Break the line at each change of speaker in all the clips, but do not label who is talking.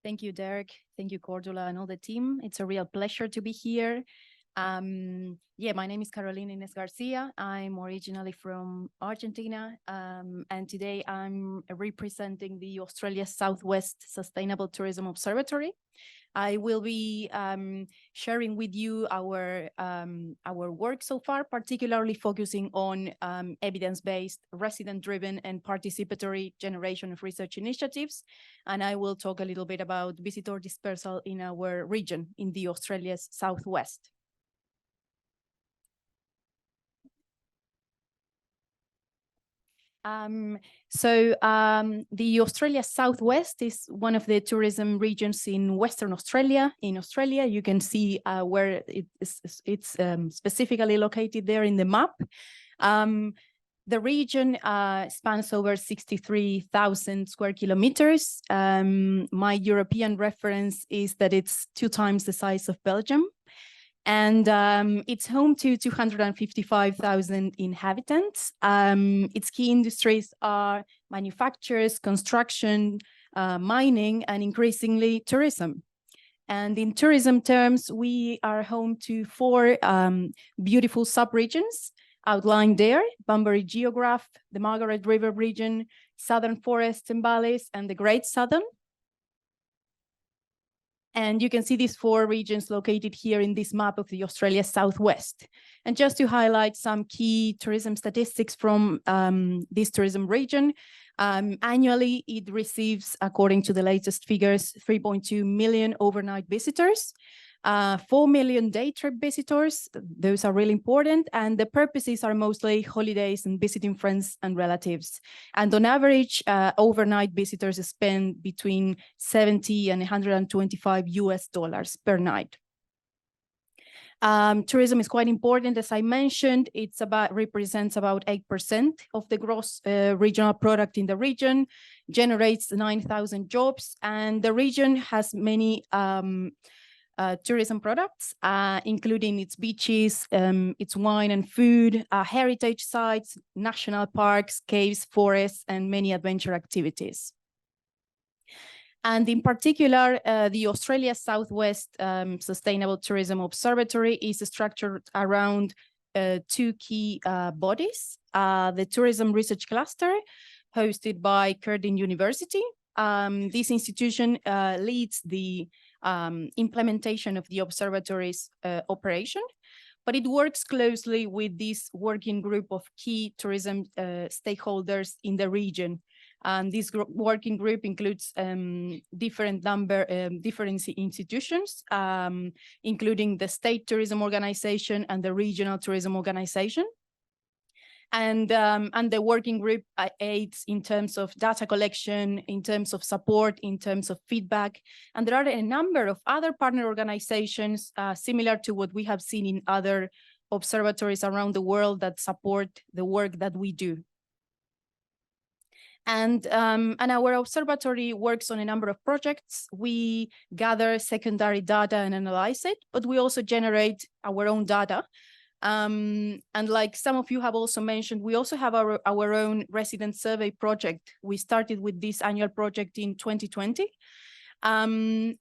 Thank you, Derek. Thank you, Cordula, and all the team. It's a real pleasure to be here. My name is Carolina Inés Garcia. I'm originally from Argentina, and today I'm representing the Australia Southwest Sustainable Tourism Observatory. I will be sharing with you our work so far, particularly focusing on evidence-based, resident-driven, and participatory generation of research initiatives. And I will talk a little bit about visitor dispersal in our region, in the Australia's Southwest. The Australia Southwest is one of the tourism regions in Western Australia. In Australia, you can see where it's specifically located there in the map. The region spans over 63,000 square kilometers. My European reference is that it's 2 times the size of Belgium. And it's home to 255,000 inhabitants. Its key industries are manufacturers, construction, mining, and increasingly tourism. And in tourism terms, we are home to 4 beautiful sub-regions outlined there: Bunbury Geograph, the Margaret River region, Southern Forests and Valleys, and the Great Southern. And you can see these 4 regions located here in this map of the Australia Southwest. And just to highlight some key tourism statistics from this tourism region, annually it receives, according to the latest figures, 3.2 million overnight visitors, 4 million day trip visitors. Those are really important. And the purposes are mostly holidays and visiting friends and relatives. And on average, overnight visitors spend between $70 and $125 per night. Tourism is quite important. As I mentioned, represents about 8% of the gross regional product in the region, generates 9,000 jobs, and the region has many tourism products, including its beaches, its wine and food, heritage sites, national parks, caves, forests, and many adventure activities. And in particular, the Australia Southwest Sustainable Tourism Observatory is structured around 2 key bodies: the Tourism Research Cluster, hosted by Curtin University. This institution leads the implementation of the observatory's operation, but it works closely with this working group of key tourism stakeholders in the region. And this working group includes different institutions, including the State Tourism Organization and the Regional Tourism Organization. And the working group aids in terms of data collection, in terms of support, in terms of feedback. And there are a number of other partner organizations similar to what we have seen in other observatories around the world that support the work that we do. And our observatory works on a number of projects. We gather secondary data and analyze it, but we also generate our own data. And like some of you have also mentioned, we also have our own resident survey project. We started with this annual project in 2020. And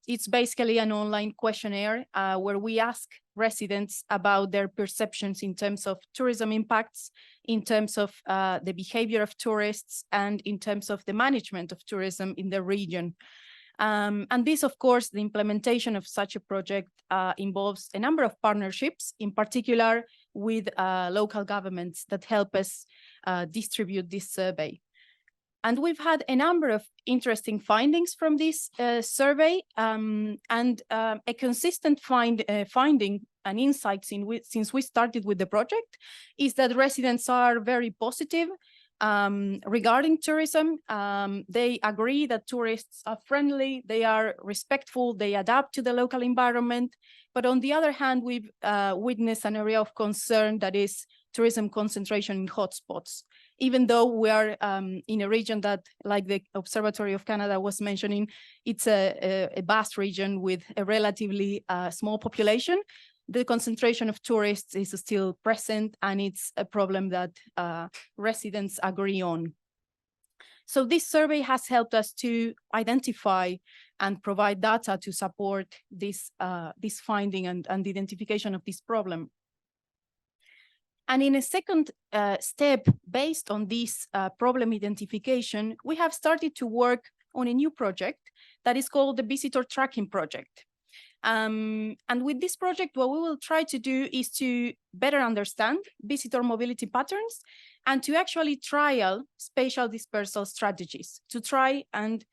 it's basically an online questionnaire where we ask residents about their perceptions in terms of tourism impacts, in terms of the behavior of tourists, and in terms of the management of tourism in the region. And this, of course, the implementation of such a project involves a number of partnerships, in particular with local governments that help us distribute this survey. And we've had a number of interesting findings from this survey, and a consistent finding and insight since we started with the project is that residents are very positive regarding tourism. They agree that tourists are friendly, they are respectful, they adapt to the local environment. But on the other hand, we've witnessed an area of concern that is tourism concentration in hotspots. Even though we are in a region that, like the Observatory of Canada was mentioning, it's a vast region with a relatively small population, the concentration of tourists is still present, and it's a problem that residents agree on. So this survey has helped us to identify and provide data to support this finding and the identification of this problem. And in a second step, based on this problem identification, we have started to work on a new project that is called the Visitor Tracking Project. And with this project, what we will try to do is to better understand visitor mobility patterns and to actually trial spatial dispersal strategies to try and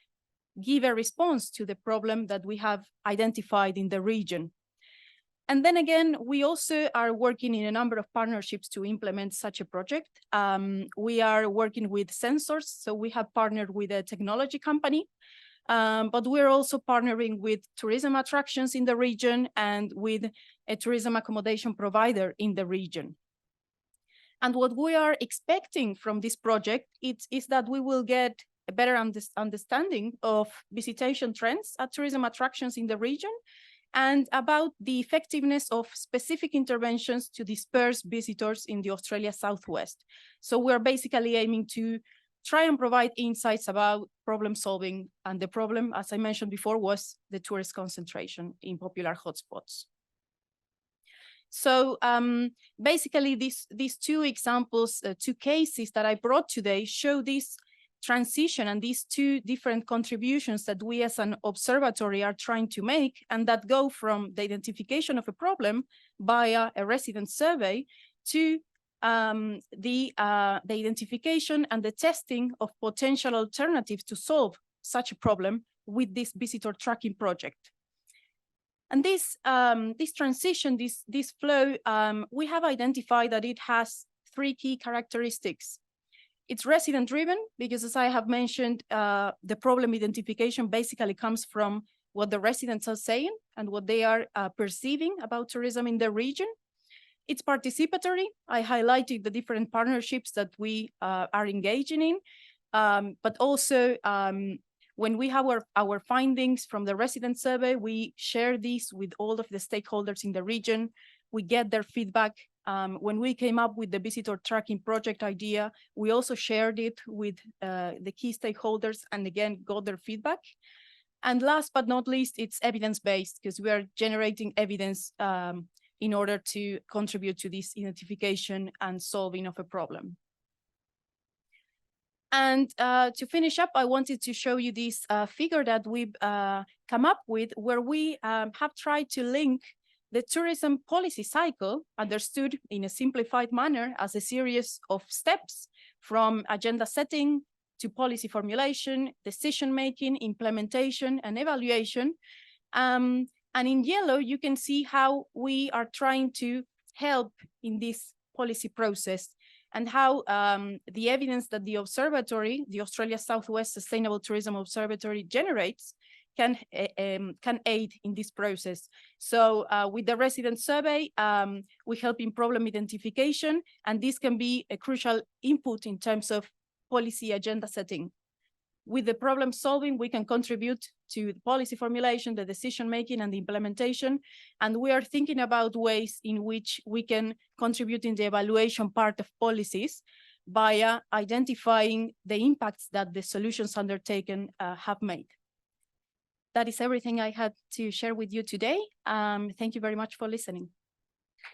give a response to the problem that we have identified in the region. And then again, we also are working in a number of partnerships to implement such a project. We are working with sensors, so we have partnered with a technology company, but we're also partnering with tourism attractions in the region and with a tourism accommodation provider in the region. And what we are expecting from this project is that we will get a better understanding of visitation trends at tourism attractions in the region and about the effectiveness of specific interventions to disperse visitors in the Australia Southwest. So we're basically aiming to try and provide insights about problem solving. And the problem, as I mentioned before, was the tourist concentration in popular hotspots. So basically these two examples, two cases that I brought today show this transition and these two different contributions that we as an observatory are trying to make, and that go from the identification of a problem via a resident survey to the identification and the testing of potential alternatives to solve such a problem with this visitor tracking project. And this transition, this flow, we have identified that it has three key characteristics. It's resident driven because, as I have mentioned, the problem identification basically comes from what the residents are saying and what they are perceiving about tourism in the region. It's participatory. I highlighted the different partnerships that we are engaging in, but also when we have our findings from the resident survey, we share these with all of the stakeholders in the region. We get their feedback. When we came up with the visitor tracking project idea, we also shared it with the key stakeholders and again, got their feedback. And last but not least, it's evidence-based because we are generating evidence in order to contribute to this identification and solving of a problem. And to finish up, I wanted to show you this figure that we've come up with where we have tried to link the tourism policy cycle, understood in a simplified manner as a series of steps from agenda setting to policy formulation, decision-making, implementation, and evaluation. And in yellow, you can see how we are trying to help in this policy process and how the evidence that the observatory, the Australia Southwest Sustainable Tourism Observatory generates can aid in this process. So with the resident survey, we help in problem identification, and this can be a crucial input in terms of policy agenda setting. With the problem solving, we can contribute to the policy formulation, the decision making, and the implementation. And we are thinking about ways in which we can contribute in the evaluation part of policies by identifying the impacts that the solutions undertaken have made. That is everything I had to share with you today. Thank you very much for listening.